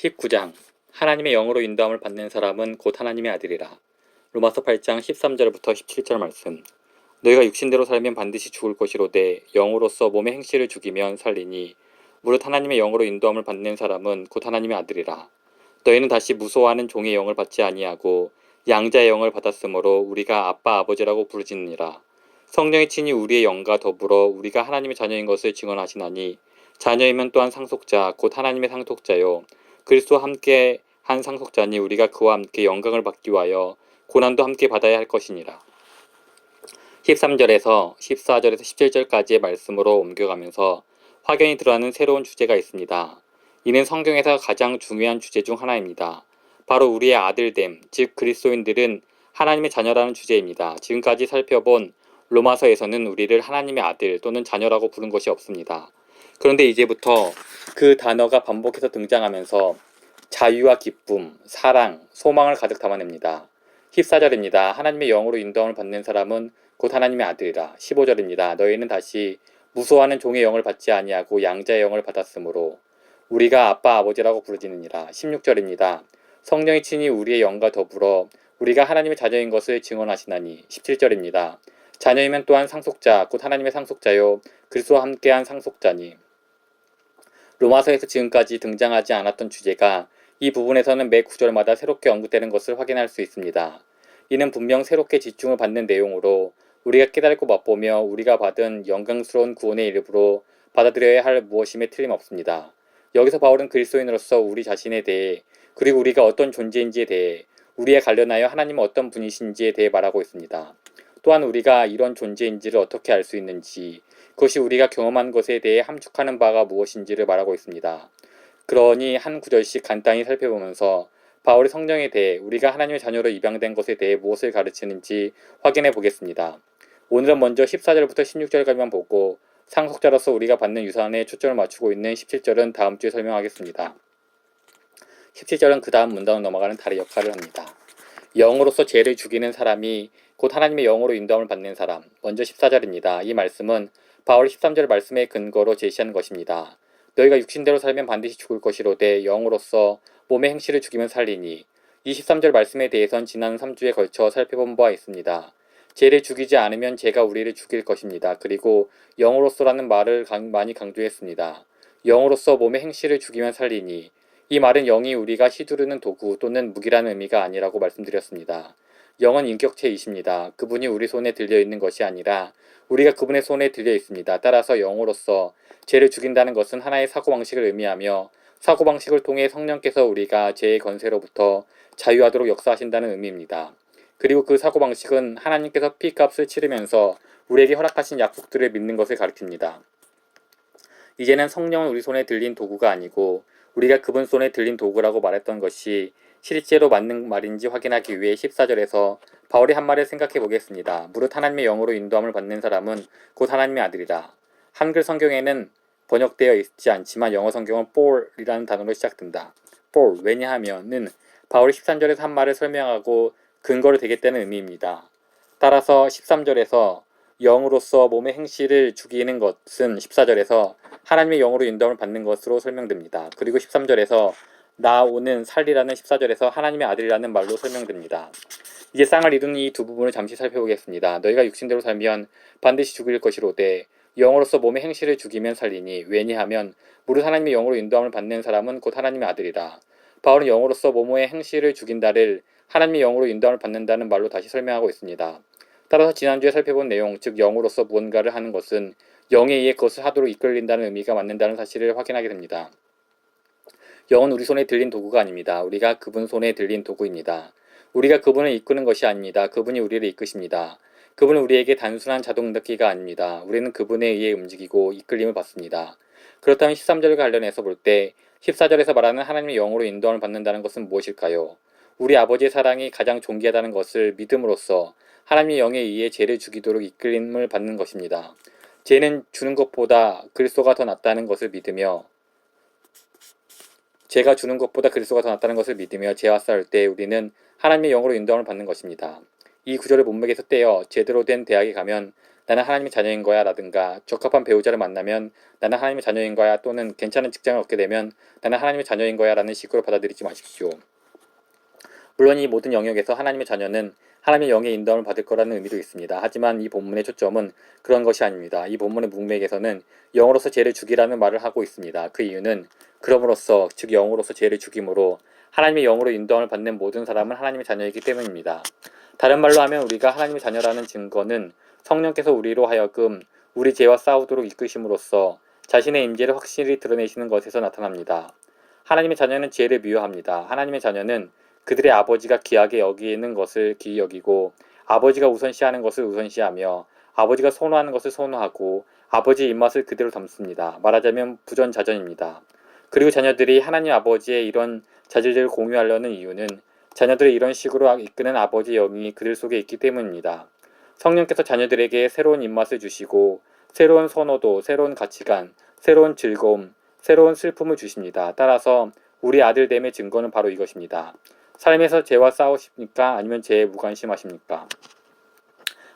19장 하나님의 영으로 인도함을 받는 사람은 곧 하나님의 아들이라. 로마서 8장 13절부터 17절 말씀. 너희가 육신대로 살면 반드시 죽을 것이로되 영으로서 몸의 행실을 죽이면 살리니 무릇 하나님의 영으로 인도함을 받는 사람은 곧 하나님의 아들이라. 너희는 다시 무소하는 종의 영을 받지 아니하고 양자의 영을 받았으므로 우리가 아빠 아버지라고 부르짖느니라. 성령이 친히 우리의 영과 더불어 우리가 하나님의 자녀인 것을 증언하시나니 자녀이면 또한 상속자 곧 하나님의 상속자요 그리스도와 함께 한 상속자니 우리가 그와 함께 영광을 받기 위하여 고난도 함께 받아야 할 것이니라. 13절에서 14절에서 17절까지의 말씀으로 옮겨가면서 확연히 드러나는 새로운 주제가 있습니다. 이는 성경에서 가장 중요한 주제 중 하나입니다. 바로 우리의 아들됨, 즉 그리스도인들은 하나님의 자녀라는 주제입니다. 지금까지 살펴본 로마서에서는 우리를 하나님의 아들 또는 자녀라고 부른 것이 없습니다. 그런데 이제부터 그 단어가 반복해서 등장하면서 자유와 기쁨, 사랑, 소망을 가득 담아냅니다. 14절입니다. 하나님의 영으로 인도함을 받는 사람은 곧 하나님의 아들이라. 15절입니다. 너희는 다시 무소하는 종의 영을 받지 아니하고 양자의 영을 받았으므로 우리가 아빠 아버지라고 부르짖느니라. 16절입니다. 성령이 친히 우리의 영과 더불어 우리가 하나님의 자녀인 것을 증언하시나니. 17절입니다. 자녀이면 또한 상속자 곧 하나님의 상속자요 그리스도와 함께한 상속자니. 로마서에서 지금까지 등장하지 않았던 주제가 이 부분에서는 매 구절마다 새롭게 언급되는 것을 확인할 수 있습니다. 이는 분명 새롭게 집중을 받는 내용으로 우리가 깨닫고 맛보며 우리가 받은 영광스러운 구원의 일부로 받아들여야 할 무엇임에 틀림없습니다. 여기서 바울은 그리스도인으로서 우리 자신에 대해 그리고 우리가 어떤 존재인지에 대해 우리에 관련하여 하나님은 어떤 분이신지에 대해 말하고 있습니다. 또한 우리가 이런 존재인지를 어떻게 알 수 있는지 그것이 우리가 경험한 것에 대해 함축하는 바가 무엇인지를 말하고 있습니다. 그러니 한 구절씩 간단히 살펴보면서 바울의 성령에 대해 우리가 하나님의 자녀로 입양된 것에 대해 무엇을 가르치는지 확인해 보겠습니다. 오늘은 먼저 14절부터 16절까지만 보고 상속자로서 우리가 받는 유산에 초점을 맞추고 있는 17절은 다음 주에 설명하겠습니다. 17절은 그 다음 문단으로 넘어가는 다른 역할을 합니다. 영으로서 죄를 죽이는 사람이 곧 하나님의 영으로 인도함을 받는 사람. 먼저 14절입니다. 이 말씀은 바울이 13절 말씀의 근거로 제시하는 것입니다. 너희가 육신대로 살면 반드시 죽을 것이로되 영으로서 몸의 행실을 죽이면 살리니. 이 13절 말씀에 대해선 지난 3주에 걸쳐 살펴본 바가 있습니다. 죄를 죽이지 않으면 죄가 우리를 죽일 것입니다. 그리고 영으로서라는 말을 많이 강조했습니다. 영으로서 몸의 행실을 죽이면 살리니. 이 말은 영이 우리가 휘두르는 도구 또는 무기라는 의미가 아니라고 말씀드렸습니다. 영은 인격체이십니다. 그분이 우리 손에 들려있는 것이 아니라 우리가 그분의 손에 들려 있습니다. 따라서 영으로서 죄를 죽인다는 것은 하나의 사고방식을 의미하며 사고방식을 통해 성령께서 우리가 죄의 권세로부터 자유하도록 역사하신다는 의미입니다. 그리고 그 사고방식은 하나님께서 피값을 치르면서 우리에게 허락하신 약속들을 믿는 것을 가리킵니다. 이제는 성령은 우리 손에 들린 도구가 아니고 우리가 그분 손에 들린 도구라고 말했던 것이 실제로 맞는 말인지 확인하기 위해 14절에서 바울이 한 말을 생각해 보겠습니다. 무릇 하나님의 영으로 인도함을 받는 사람은 곧 하나님의 아들이라. 한글 성경에는 번역되어 있지 않지만 영어 성경은 bor이라는 단어로 시작된다. for 왜냐하면은 바울이 13절에서 한 말을 설명하고 근거로 되겠다는 의미입니다. 따라서 13절에서 영으로서 몸의 행실을 죽이는 것은 14절에서 하나님의 영으로 인도함을 받는 것으로 설명됩니다. 그리고 13절에서 나오는 살리라는 14절에서 하나님의 아들이라는 말로 설명됩니다. 이제 쌍을 이루는 이 두 부분을 잠시 살펴보겠습니다. 너희가 육신대로 살면 반드시 죽일 것이로되 영으로서 몸의 행실을 죽이면 살리니. 왜냐하면 무릇 하나님의 영으로 인도함을 받는 사람은 곧 하나님의 아들이라. 바울은 영으로서 몸의 행실을 죽인다를 하나님의 영으로 인도함을 받는다는 말로 다시 설명하고 있습니다. 따라서 지난주에 살펴본 내용, 즉 영으로서 무언가를 하는 것은 영에 의해 그것을 하도록 이끌린다는 의미가 맞는다는 사실을 확인하게 됩니다. 영은 우리 손에 들린 도구가 아닙니다. 우리가 그분 손에 들린 도구입니다. 우리가 그분을 이끄는 것이 아닙니다. 그분이 우리를 이끄십니다. 그분은 우리에게 단순한 자동넣기가 아닙니다. 우리는 그분에 의해 움직이고 이끌림을 받습니다. 그렇다면 13절과 관련해서 볼 때 14절에서 말하는 하나님의 영으로 인도함을 받는다는 것은 무엇일까요? 우리 아버지의 사랑이 가장 존귀하다는 것을 믿음으로써 하나님의 영에 의해 죄를 죽이도록 이끌림을 받는 것입니다. 죄는 주는 것보다 그리스도가 더 낫다는 것을 믿으며 죄가 주는 것보다 그리스도가 더 낫다는 것을 믿으며 죄와 싸울 때 우리는 하나님의 영으로 인도함을 받는 것입니다. 이 구절을 문맥에서 떼어 제대로 된 대학에 가면 나는 하나님의 자녀인 거야 라든가 적합한 배우자를 만나면 나는 하나님의 자녀인 거야 또는 괜찮은 직장을 얻게 되면 나는 하나님의 자녀인 거야 라는 식으로 받아들이지 마십시오. 물론 이 모든 영역에서 하나님의 자녀는 하나님의 영의 인도함을 받을 거라는 의미도 있습니다. 하지만 이 본문의 초점은 그런 것이 아닙니다. 이 본문의 문맥에서는 영으로서 죄를 죽이라는 말을 하고 있습니다. 그 이유는 그럼으로써 즉 영으로서 죄를 죽임으로 하나님의 영으로 인도함을 받는 모든 사람은 하나님의 자녀이기 때문입니다. 다른 말로 하면 우리가 하나님의 자녀라는 증거는 성령께서 우리로 하여금 우리 죄와 싸우도록 이끄심으로써 자신의 임재를 확실히 드러내시는 것에서 나타납니다. 하나님의 자녀는 죄를 미워합니다. 하나님의 자녀는 그들의 아버지가 귀하게 여기는 것을 귀히 여기고 아버지가 우선시하는 것을 우선시하며 아버지가 선호하는 것을 선호하고 아버지의 입맛을 그대로 담습니다. 말하자면 부전자전입니다. 그리고 자녀들이 하나님 아버지의 이런 자질들을 공유하려는 이유는 자녀들을 이런 식으로 이끄는 아버지의 영이 그들 속에 있기 때문입니다. 성령께서 자녀들에게 새로운 입맛을 주시고 새로운 선호도, 새로운 가치관, 새로운 즐거움, 새로운 슬픔을 주십니다. 따라서 우리 아들됨의 증거는 바로 이것입니다. 삶에서 죄와 싸우십니까? 아니면 죄에 무관심하십니까?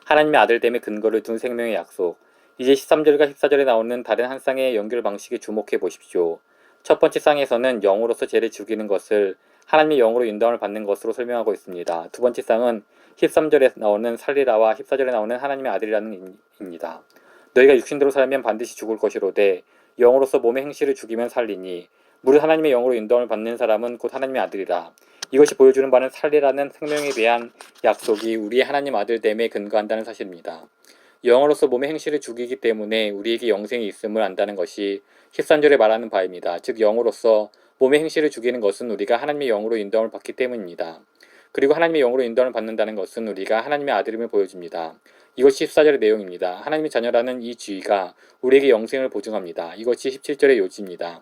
하나님의 아들됨의 근거를 둔 생명의 약속. 이제 13절과 14절에 나오는 다른 한 쌍의 연결 방식에 주목해 보십시오. 첫 번째 쌍에서는 영으로서 죄를 죽이는 것을 하나님의 영으로 인도함을 받는 것으로 설명하고 있습니다. 두 번째 쌍은 13절에 나오는 살리라와 14절에 나오는 하나님의 아들이라는 입니다. 너희가 육신대로 살면 반드시 죽을 것이로되 영으로서 몸의 행실을 죽이면 살리니 무릇 하나님의 영으로 인도함을 받는 사람은 곧 하나님의 아들이라. 이것이 보여주는 바는 살리라는 생명에 대한 약속이 우리의 하나님 아들됨에 근거한다는 사실입니다. 영으로서 몸의 행실을 죽이기 때문에 우리에게 영생이 있음을 안다는 것이 13절에 말하는 바입니다. 즉 영으로서 몸의 행실을 죽이는 것은 우리가 하나님의 영으로 인도함을 받기 때문입니다. 그리고 하나님의 영으로 인도함을 받는다는 것은 우리가 하나님의 아들임을 보여줍니다. 이것이 14절의 내용입니다. 하나님의 자녀라는 이 지위가 우리에게 영생을 보증합니다. 이것이 17절의 요지입니다.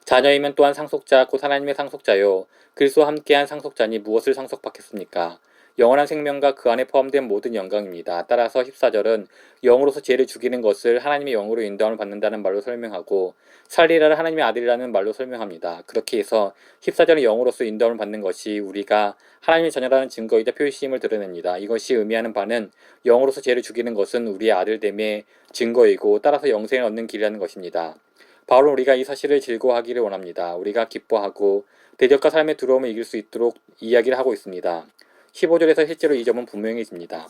자녀이면 또한 상속자 곧 하나님의 상속자요 그리스도와 함께한 상속자니 무엇을 상속받겠습니까? 영원한 생명과 그 안에 포함된 모든 영광입니다. 따라서 14절은 영으로서 죄를 죽이는 것을 하나님의 영으로 인도함을 받는다는 말로 설명하고 살리라를 하나님의 아들이라는 말로 설명합니다. 그렇게 해서 14절은 영으로서 인도함을 받는 것이 우리가 하나님의 자녀라는 증거이자 표시임을 드러냅니다. 이것이 의미하는 바는 영으로서 죄를 죽이는 것은 우리의 아들됨의 증거이고 따라서 영생을 얻는 길이라는 것입니다. 바울은 우리가 이 사실을 즐거워하기를 원합니다. 우리가 기뻐하고 대적과 삶의 두려움을 이길 수 있도록 이야기를 하고 있습니다. 15절에서 실제로 이 점은 분명해집니다.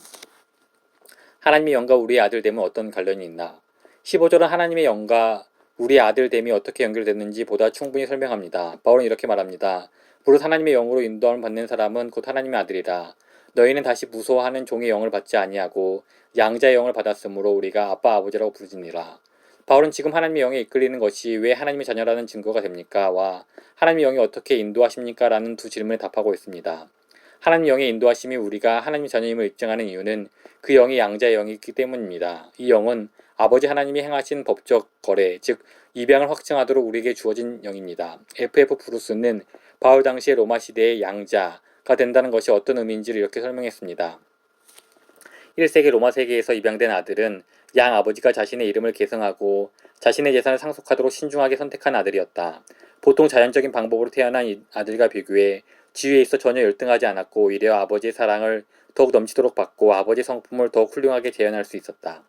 하나님의 영과 우리의 아들됨은 어떤 관련이 있나? 15절은 하나님의 영과 우리의 아들됨이 어떻게 연결됐는지 보다 충분히 설명합니다. 바울은 이렇게 말합니다. 무릇 하나님의 영으로 인도함을 받는 사람은 곧 하나님의 아들이라. 너희는 다시 무소하는 종의 영을 받지 아니하고 양자의 영을 받았으므로 우리가 아빠 아버지라고 부르지니라. 바울은 지금 하나님의 영에 이끌리는 것이 왜 하나님의 자녀라는 증거가 됩니까? 와 하나님의 영이 어떻게 인도하십니까? 라는 두 질문에 답하고 있습니다. 하나님의 영의 인도하심이 우리가 하나님의 자녀임을 입증하는 이유는 그 영이 양자의 영이기 때문입니다. 이 영은 아버지 하나님이 행하신 법적 거래, 즉 입양을 확증하도록 우리에게 주어진 영입니다. F.F. 브루스는 바울 당시의 로마 시대의 양자가 된다는 것이 어떤 의미인지를 이렇게 설명했습니다. 1세기 로마 세계에서 입양된 아들은 양 아버지가 자신의 이름을 계승하고 자신의 재산을 상속하도록 신중하게 선택한 아들이었다. 보통 자연적인 방법으로 태어난 이 아들과 비교해 지위에 있어 전혀 열등하지 않았고 오히려 아버지의 사랑을 더욱 넘치도록 받고 아버지의 성품을 더욱 훌륭하게 재현할 수 있었다.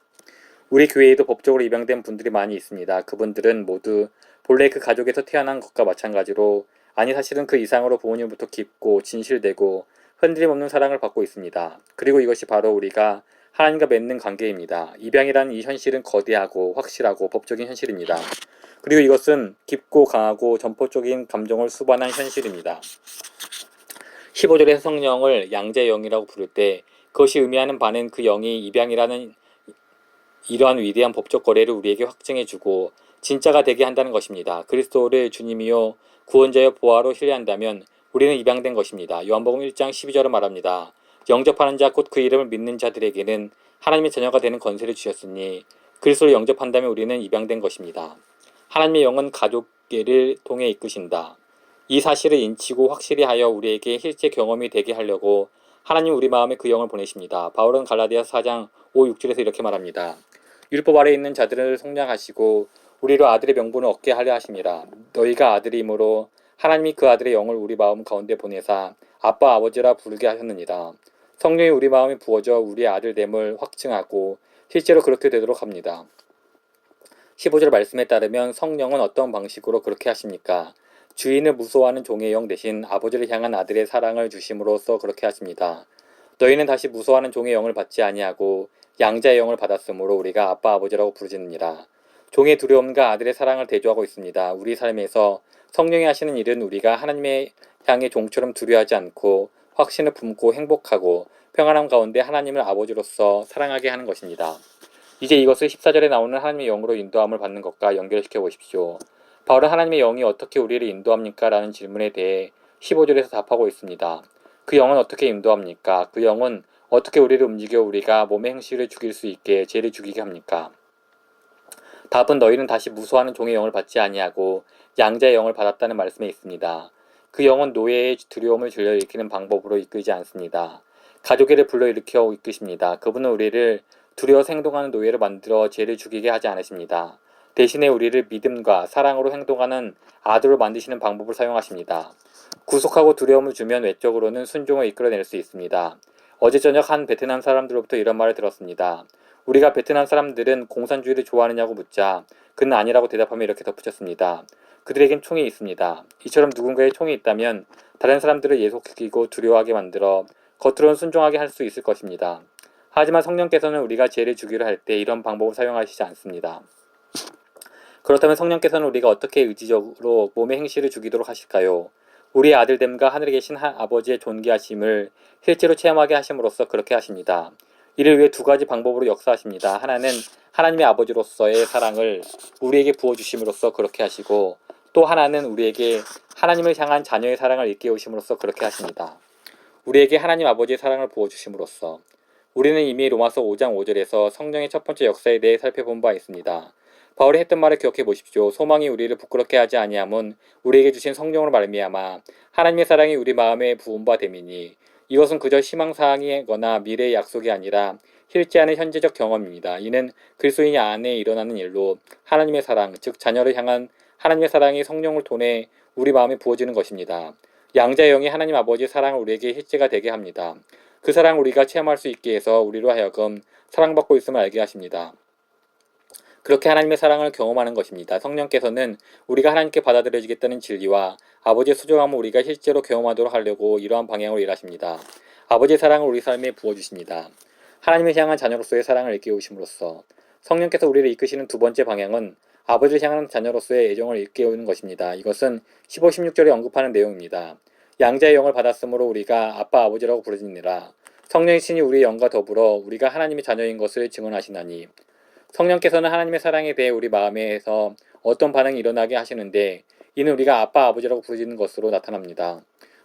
우리 교회에도 법적으로 입양된 분들이 많이 있습니다. 그분들은 모두 본래 그 가족에서 태어난 것과 마찬가지로 아니 사실은 그 이상으로 부모님부터 깊고 진실되고 흔들림 없는 사랑을 받고 있습니다. 그리고 이것이 바로 우리가 하나님과 맺는 관계입니다. 입양이라는 이 현실은 거대하고 확실하고 법적인 현실입니다. 그리고 이것은 깊고 강하고 전포적인 감정을 수반한 현실입니다. 15절에서 성령을 양자의 영이라고 부를 때 그것이 의미하는 바는 그 영이 입양이라는 이러한 위대한 법적 거래를 우리에게 확증해주고 진짜가 되게 한다는 것입니다. 그리스도를 주님이요 구원자여 보화로 신뢰한다면 우리는 입양된 것입니다. 요한복음 1장 12절은 말합니다. 영접하는 자 곧 그 이름을 믿는 자들에게는 하나님의 자녀가 되는 권세를 주셨으니 그리스도를 영접한다면 우리는 입양된 것입니다. 하나님의 영은 가족계를 통해 이끄신다. 이 사실을 인치고 확실히 하여 우리에게 실제 경험이 되게 하려고 하나님 우리 마음에 그 영을 보내십니다. 바울은 갈라디아서 4장 5, 6절에서 이렇게 말합니다. 율법 아래 있는 자들을 속량하시고 우리로 아들의 명분을 얻게 하려 하심이라. 너희가 아들이므로 하나님이 그 아들의 영을 우리 마음 가운데 보내사 아빠 아버지라 부르게 하셨느니라. 성령이 우리 마음에 부어져 우리의 아들됨을 확증하고 실제로 그렇게 되도록 합니다. 15절 말씀에 따르면 성령은 어떤 방식으로 그렇게 하십니까? 주인을 무서워하는 종의 영 대신 아버지를 향한 아들의 사랑을 주심으로써 그렇게 하십니다. 너희는 다시 무서워하는 종의 영을 받지 아니하고 양자의 영을 받았으므로 우리가 아빠 아버지라고 부르짖느니라. 종의 두려움과 아들의 사랑을 대조하고 있습니다. 우리 삶에서 성령이 하시는 일은 우리가 하나님의 향해 종처럼 두려워하지 않고 확신을 품고 행복하고 평안함 가운데 하나님을 아버지로서 사랑하게 하는 것입니다. 이제 이것을 14절에 나오는 하나님의 영으로 인도함을 받는 것과 연결시켜 보십시오. 바울은 하나님의 영이 어떻게 우리를 인도합니까? 라는 질문에 대해 15절에서 답하고 있습니다. 그 영은 어떻게 인도합니까? 그 영은 어떻게 우리를 움직여 우리가 몸의 행실을 죽일 수 있게 죄를 죽이게 합니까? 답은 너희는 다시 무소하는 종의 영을 받지 아니하고 양자의 영을 받았다는 말씀에 있습니다. 그 영은 노예의 두려움을 불러일으키는 방법으로 이끌지 않습니다. 가족애를 불러일으켜 이끄십니다. 그분은 우리를 두려워서 행동하는 노예로 만들어 죄를 죽이게 하지 않으십니다. 대신에 우리를 믿음과 사랑으로 행동하는 아들로 만드시는 방법을 사용하십니다. 구속하고 두려움을 주면 외적으로는 순종을 이끌어낼 수 있습니다. 어제 저녁 한 베트남 사람들로부터 이런 말을 들었습니다. 우리가 베트남 사람들은 공산주의를 좋아하느냐고 묻자 그는 아니라고 대답하며 이렇게 덧붙였습니다. 그들에겐 총이 있습니다. 이처럼 누군가의 총이 있다면 다른 사람들을 예속시키고 두려워하게 만들어 겉으로는 순종하게 할 수 있을 것입니다. 하지만 성령께서는 우리가 죄를 주기로 할 때 이런 방법을 사용하시지 않습니다. 그렇다면 성령께서는 우리가 어떻게 의지적으로 몸의 행실을 죽이도록 하실까요? 우리의 아들됨과 하늘에 계신 아버지의 존귀하심을 실제로 체험하게 하심으로써 그렇게 하십니다. 이를 위해 두 가지 방법으로 역사하십니다. 하나는 하나님의 아버지로서의 사랑을 우리에게 부어주심으로써 그렇게 하시고 또 하나는 우리에게 하나님을 향한 자녀의 사랑을 일깨우심으로써 그렇게 하십니다. 우리에게 하나님 아버지의 사랑을 부어주심으로써 우리는 이미 로마서 5장 5절에서 성령의 첫 번째 역사에 대해 살펴본 바 있습니다. 바울이 했던 말을 기억해 보십시오. 소망이 우리를 부끄럽게 하지 아니함은 우리에게 주신 성령으로 말미암아 하나님의 사랑이 우리 마음에 부은 바 됨이니 이것은 그저 희망사항이거나 미래의 약속이 아니라 실제하는 현재적 경험입니다. 이는 그리스도인 안에 일어나는 일로 하나님의 사랑, 즉 자녀를 향한 하나님의 사랑이 성령을 통해 우리 마음에 부어지는 것입니다. 양자의 영이 하나님 아버지의 사랑을 우리에게 실제가 되게 합니다. 그 사랑을 우리가 체험할 수 있게 해서 우리로 하여금 사랑받고 있음을 알게 하십니다. 그렇게 하나님의 사랑을 경험하는 것입니다. 성령께서는 우리가 하나님께 받아들여지겠다는 진리와 아버지의 소중함을 우리가 실제로 경험하도록 하려고 이러한 방향으로 일하십니다. 아버지의 사랑을 우리 삶에 부어주십니다. 하나님을 향한 자녀로서의 사랑을 일깨우심으로써 성령께서 우리를 이끄시는 두 번째 방향은 아버지를 향한 자녀로서의 애정을 일깨우는 것입니다. 이것은 15, 16절에 언급하는 내용입니다. 양자의 영을 받았으므로 우리가 아빠 아버지라고 부르짖느라 성령이 친히 우리의 영과 더불어 우리가 하나님의 자녀인 것을 증언하시나니 성령께서는 하나님의 사랑에 대해 우리 마음에서 어떤 반응이 일어나게 하시는데 이는 우리가 아빠 아버지라고 부르짖는 것으로 나타납니다.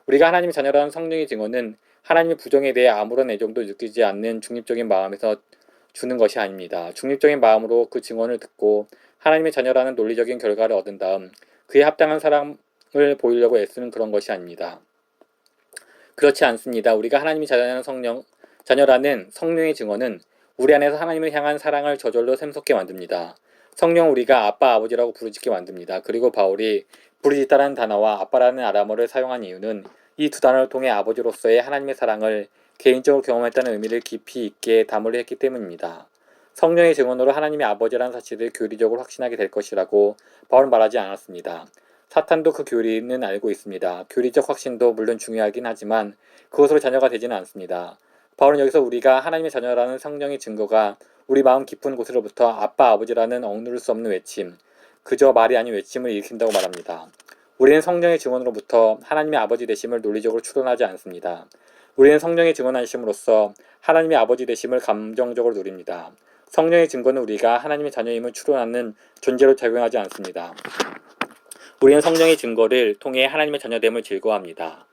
우리가 하나님의 자녀라는 성령의 증언은 하나님의 부정에 대해 아무런 애정도 느끼지 않는 중립적인 마음에서 주는 것이 아닙니다. 중립적인 마음으로 그 증언을 듣고 하나님의 자녀라는 논리적인 결과를 얻은 다음 그에 합당한 사랑을 보이려고 애쓰는 그런 것이 아닙니다. 그렇지 않습니다. 우리가 하나님의 자녀라는 성령의 증언은 우리 안에서 하나님을 향한 사랑을 저절로 샘솟게 만듭니다. 성령 우리가 아빠 아버지라고 부르짖게 만듭니다. 그리고 바울이 부르짖다라는 단어와 아빠라는 아람어를 사용한 이유는 이 두 단어를 통해 아버지로서의 하나님의 사랑을 개인적으로 경험했다는 의미를 깊이 있게 담으려 했기 때문입니다. 성령의 증언으로 하나님의 아버지라는 사실을 교리적으로 확신하게 될 것이라고 바울은 말하지 않았습니다. 사탄도 그 교리는 알고 있습니다. 교리적 확신도 물론 중요하긴 하지만 그것으로 자녀가 되지는 않습니다. 바울은 여기서 우리가 하나님의 자녀라는 성령의 증거가 우리 마음 깊은 곳으로부터 아빠 아버지라는 억누를 수 없는 외침, 그저 말이 아닌 외침을 일으킨다고 말합니다. 우리는 성령의 증언으로부터 하나님의 아버지 되심을 논리적으로 추론하지 않습니다. 우리는 성령의 증언하심으로써 하나님의 아버지 되심을 감정적으로 누립니다. 성령의 증거는 우리가 하나님의 자녀임을 추론하는 존재로 작용하지 않습니다. 우리는 성령의 증거를 통해 하나님의 자녀됨을 즐거워합니다.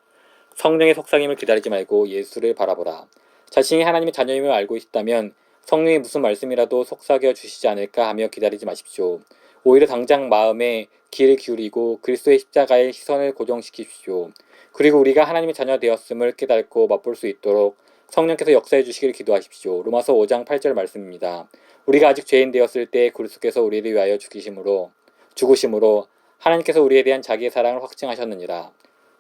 성령의 속삭임을 기다리지 말고 예수를 바라보라. 자신이 하나님의 자녀임을 알고 있다면 성령이 무슨 말씀이라도 속삭여 주시지 않을까 하며 기다리지 마십시오. 오히려 당장 마음에 귀를 기울이고 그리스도의 십자가에 시선을 고정시키십시오. 그리고 우리가 하나님의 자녀 되었음을 깨닫고 맛볼 수 있도록 성령께서 역사해 주시기를 기도하십시오. 로마서 5장 8절 말씀입니다. 우리가 아직 죄인 되었을 때 그리스도께서 우리를 위하여 죽으심으로 하나님께서 우리에 대한 자기의 사랑을 확증하셨느니라.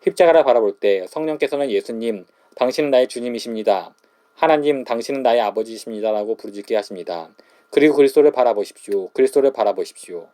십자가를 바라볼 때 성령께서는 예수님, 당신은 나의 주님이십니다. 하나님, 당신은 나의 아버지십니다라고 부르짖게 하십니다. 그리고 그리스도를 바라보십시오. 그리스도를 바라보십시오.